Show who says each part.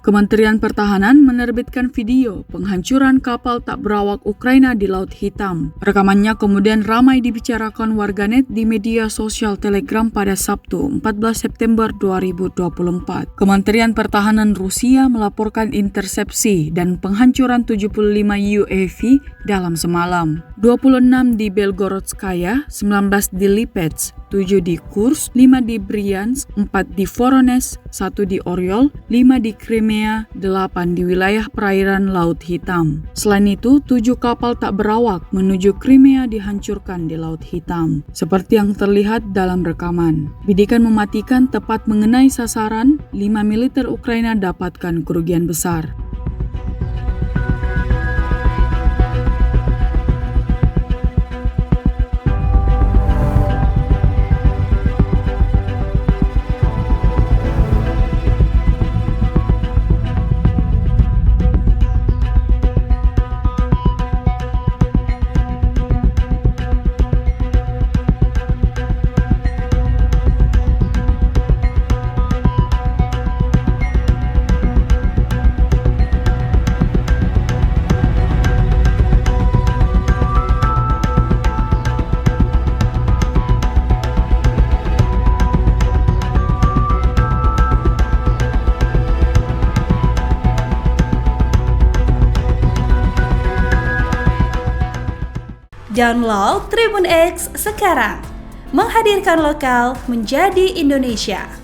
Speaker 1: Kementerian Pertahanan menerbitkan video penghancuran kapal tak berawak Ukraina di Laut Hitam. Rekamannya kemudian ramai dibicarakan warganet di media sosial Telegram pada Sabtu, 14 September 2024. Kementerian Pertahanan Rusia melaporkan intersepsi dan penghancuran 75 UAV dalam semalam. 26 di Belgorodskaya, 19 di Lipetsk, 7 di Kursk, 5 di Bryansk, 4 di Voronezh, 1 di Oryol, 5 di Crimea, 8 di wilayah perairan Laut Hitam. Selain itu, 7 kapal tak berawak menuju Crimea dihancurkan di Laut Hitam. Seperti yang terlihat dalam rekaman. Bidikan mematikan tepat mengenai sasaran, 5 militer Ukraina dapatkan kerugian besar.
Speaker 2: Download Tribun X sekarang, menghadirkan lokal menjadi Indonesia.